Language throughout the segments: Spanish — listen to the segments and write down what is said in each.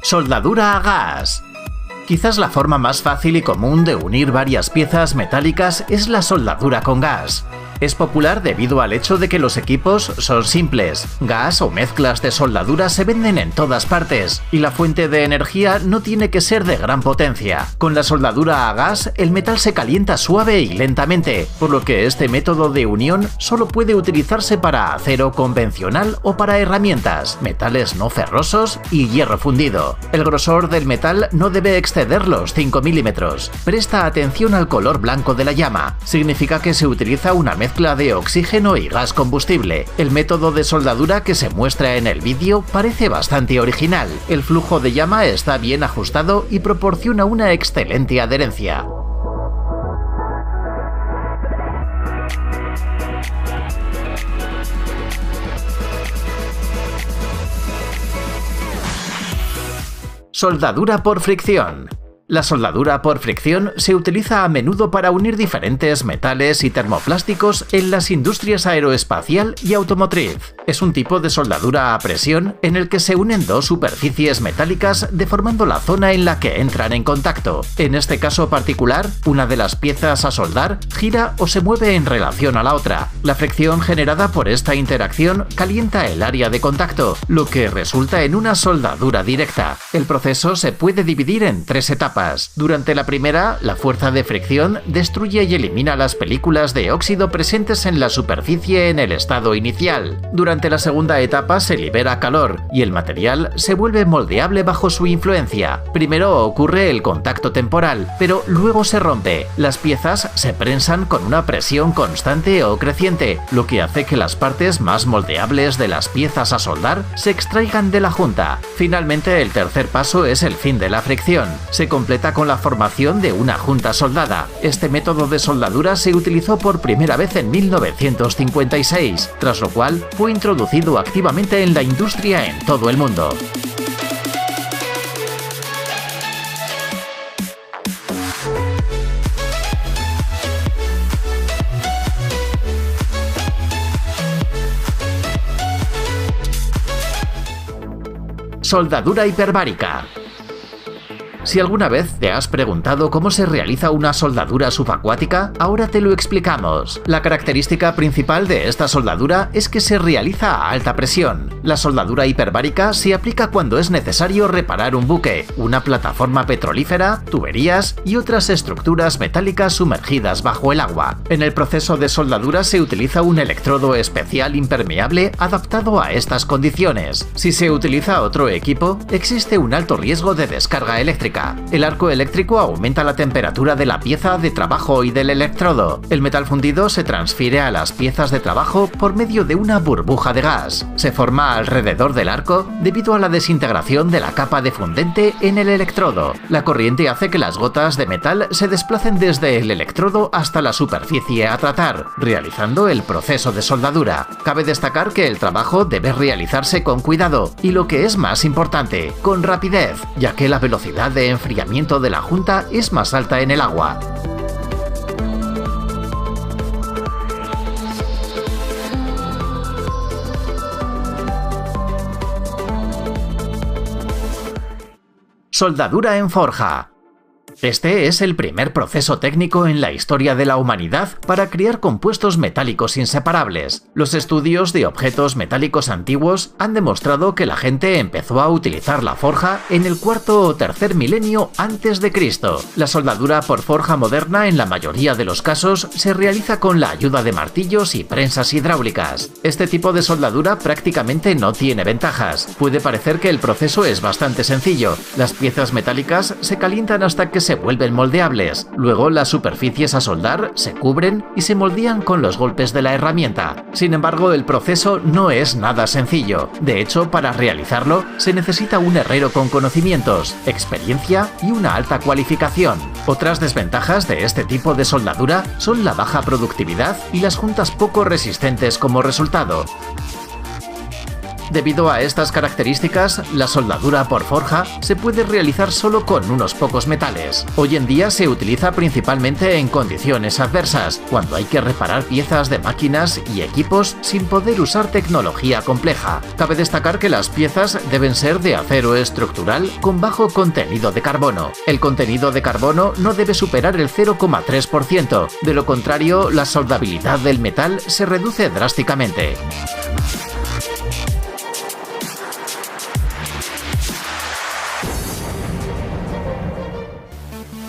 Soldadura a gas. Quizás la forma más fácil y común de unir varias piezas metálicas es la soldadura con gas. Es popular debido al hecho de que los equipos son simples. Gas o mezclas de soldadura se venden en todas partes, y la fuente de energía no tiene que ser de gran potencia. Con la soldadura a gas, el metal se calienta suave y lentamente, por lo que este método de unión solo puede utilizarse para acero convencional o para herramientas, metales no ferrosos y hierro fundido. El grosor del metal no debe exceder los 5 milímetros. Presta atención al color blanco de la llama. Significa que se utiliza una mezcla de oxígeno y gas combustible. El método de soldadura que se muestra en el vídeo parece bastante original. El flujo de llama está bien ajustado y proporciona una excelente adherencia. Soldadura por fricción. La soldadura por fricción se utiliza a menudo para unir diferentes metales y termoplásticos en las industrias aeroespacial y automotriz. Es un tipo de soldadura a presión en el que se unen dos superficies metálicas deformando la zona en la que entran en contacto. En este caso particular, una de las piezas a soldar gira o se mueve en relación a la otra. La fricción generada por esta interacción calienta el área de contacto, lo que resulta en una soldadura directa. El proceso se puede dividir en tres etapas. Durante la primera, la fuerza de fricción destruye y elimina las películas de óxido presentes en la superficie en el estado inicial. Durante la segunda etapa se libera calor y el material se vuelve moldeable bajo su influencia. Primero ocurre el contacto temporal, pero luego se rompe. Las piezas se prensan con una presión constante o creciente, lo que hace que las partes más moldeables de las piezas a soldar se extraigan de la junta. Finalmente, el tercer paso es el fin de la fricción. Se completa con la formación de una junta soldada. Este método de soldadura se utilizó por primera vez en 1956, tras lo cual fue introducido activamente en la industria en todo el mundo. Soldadura hiperbárica. Si alguna vez te has preguntado cómo se realiza una soldadura subacuática, ahora te lo explicamos. La característica principal de esta soldadura es que se realiza a alta presión. La soldadura hiperbárica se aplica cuando es necesario reparar un buque, una plataforma petrolífera, tuberías y otras estructuras metálicas sumergidas bajo el agua. En el proceso de soldadura se utiliza un electrodo especial impermeable adaptado a estas condiciones. Si se utiliza otro equipo, existe un alto riesgo de descarga eléctrica. El arco eléctrico aumenta la temperatura de la pieza de trabajo y del electrodo. El metal fundido se transfiere a las piezas de trabajo por medio de una burbuja de gas. Se forma alrededor del arco debido a la desintegración de la capa de fundente en el electrodo. La corriente hace que las gotas de metal se desplacen desde el electrodo hasta la superficie a tratar, realizando el proceso de soldadura. Cabe destacar que el trabajo debe realizarse con cuidado y, lo que es más importante, con rapidez, ya que la velocidad de enfriamiento de la junta es más alta en el agua. Soldadura en forja. Este es el primer proceso técnico en la historia de la humanidad para crear compuestos metálicos inseparables. Los estudios de objetos metálicos antiguos han demostrado que la gente empezó a utilizar la forja en el cuarto o tercer milenio antes de Cristo. La soldadura por forja moderna en la mayoría de los casos se realiza con la ayuda de martillos y prensas hidráulicas. Este tipo de soldadura prácticamente no tiene ventajas. Puede parecer que el proceso es bastante sencillo. Las piezas metálicas se calientan hasta que se vuelven moldeables. Luego las superficies a soldar se cubren y se moldean con los golpes de la herramienta. Sin embargo, el proceso no es nada sencillo. De hecho, para realizarlo se necesita un herrero con conocimientos, experiencia y una alta cualificación. Otras desventajas de este tipo de soldadura son la baja productividad y las juntas poco resistentes como resultado. Debido a estas características, la soldadura por forja se puede realizar solo con unos pocos metales. Hoy en día se utiliza principalmente en condiciones adversas, cuando hay que reparar piezas de máquinas y equipos sin poder usar tecnología compleja. Cabe destacar que las piezas deben ser de acero estructural con bajo contenido de carbono. El contenido de carbono no debe superar el 0,3%, de lo contrario, la soldabilidad del metal se reduce drásticamente.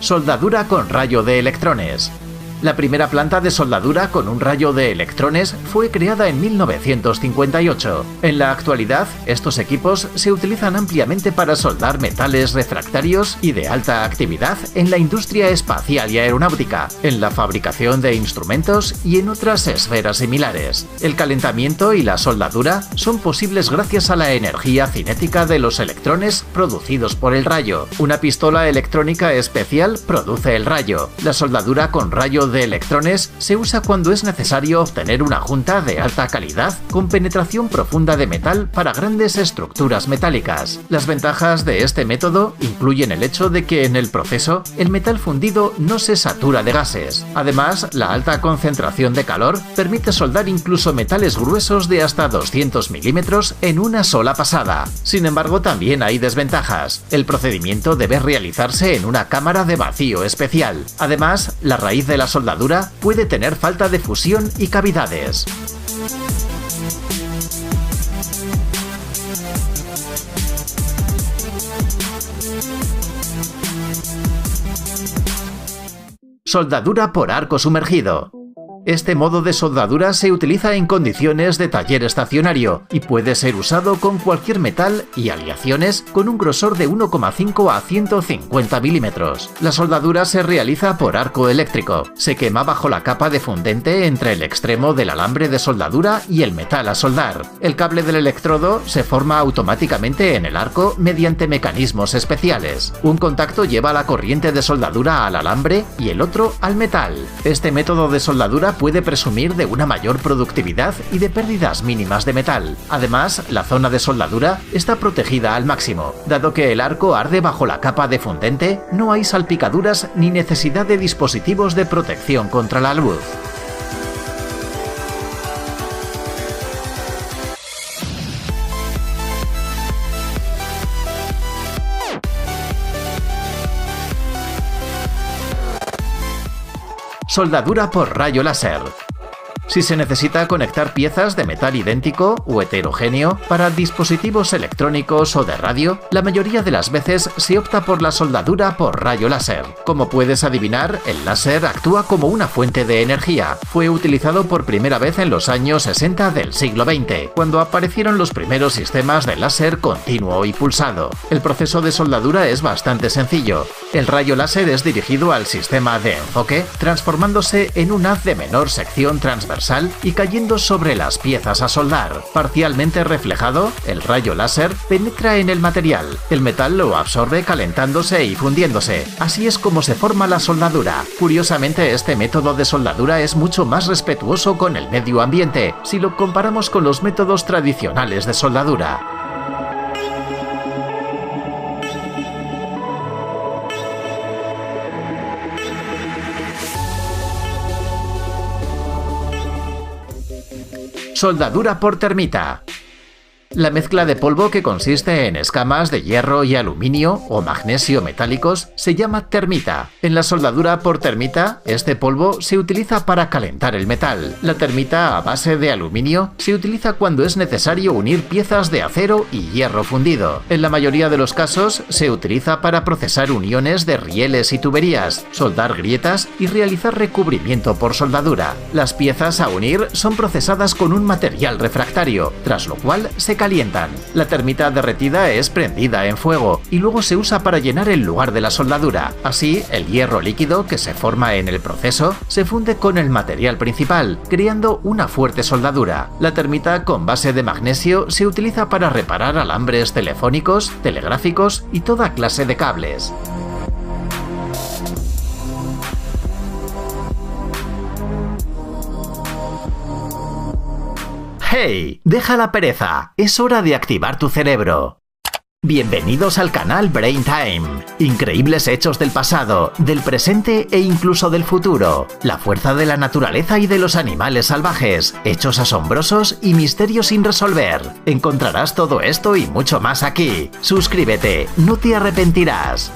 Soldadura con rayo de electrones. La primera planta de soldadura con un rayo de electrones fue creada en 1958. En la actualidad, estos equipos se utilizan ampliamente para soldar metales refractarios y de alta actividad en la industria espacial y aeronáutica, en la fabricación de instrumentos y en otras esferas similares. El calentamiento y la soldadura son posibles gracias a la energía cinética de los electrones producidos por el rayo. Una pistola electrónica especial produce el rayo. La soldadura con rayo de electrones se usa cuando es necesario obtener una junta de alta calidad con penetración profunda de metal para grandes estructuras metálicas. Las ventajas de este método incluyen el hecho de que en el proceso el metal fundido no se satura de gases. Además, la alta concentración de calor permite soldar incluso metales gruesos de hasta 200 milímetros en una sola pasada. Sin embargo, también hay desventajas. El procedimiento debe realizarse en una cámara de vacío especial. Además, la raíz de la soldadura puede tener falta de fusión y cavidades. Soldadura por arco sumergido. Este modo de soldadura se utiliza en condiciones de taller estacionario y puede ser usado con cualquier metal y aleaciones con un grosor de 1,5 a 150 milímetros. La soldadura se realiza por arco eléctrico. Se quema bajo la capa de fundente entre el extremo del alambre de soldadura y el metal a soldar. El cable del electrodo se forma automáticamente en el arco mediante mecanismos especiales. Un contacto lleva la corriente de soldadura al alambre y el otro al metal. Este método de soldadura puede presumir de una mayor productividad y de pérdidas mínimas de metal. Además, la zona de soldadura está protegida al máximo. Dado que el arco arde bajo la capa de fundente, no hay salpicaduras ni necesidad de dispositivos de protección contra la luz. Soldadura por rayo láser. Si se necesita conectar piezas de metal idéntico o heterogéneo para dispositivos electrónicos o de radio, la mayoría de las veces se opta por la soldadura por rayo láser. Como puedes adivinar, el láser actúa como una fuente de energía. Fue utilizado por primera vez en los años 60 del siglo XX, cuando aparecieron los primeros sistemas de láser continuo y pulsado. El proceso de soldadura es bastante sencillo. El rayo láser es dirigido al sistema de enfoque, transformándose en un haz de menor sección transversal y cayendo sobre las piezas a soldar. Parcialmente reflejado, el rayo láser penetra en el material. El metal lo absorbe calentándose y fundiéndose. Así es como se forma la soldadura. Curiosamente, este método de soldadura es mucho más respetuoso con el medio ambiente si lo comparamos con los métodos tradicionales de soldadura. Soldadura por termita. La mezcla de polvo que consiste en escamas de hierro y aluminio o magnesio metálicos se llama termita. En la soldadura por termita, este polvo se utiliza para calentar el metal. La termita a base de aluminio se utiliza cuando es necesario unir piezas de acero y hierro fundido. En la mayoría de los casos se utiliza para procesar uniones de rieles y tuberías, soldar grietas y realizar recubrimiento por soldadura. Las piezas a unir son procesadas con un material refractario, tras lo cual se calientan. La termita derretida es prendida en fuego y luego se usa para llenar el lugar de la soldadura. Así, el hierro líquido que se forma en el proceso se funde con el material principal, creando una fuerte soldadura. La termita con base de magnesio se utiliza para reparar alambres telefónicos, telegráficos y toda clase de cables. ¡Hey! ¡Deja la pereza! Es hora de activar tu cerebro. Bienvenidos al canal Brain Time. Increíbles hechos del pasado, del presente e incluso del futuro. La fuerza de la naturaleza y de los animales salvajes. Hechos asombrosos y misterios sin resolver. Encontrarás todo esto y mucho más aquí. Suscríbete, no te arrepentirás.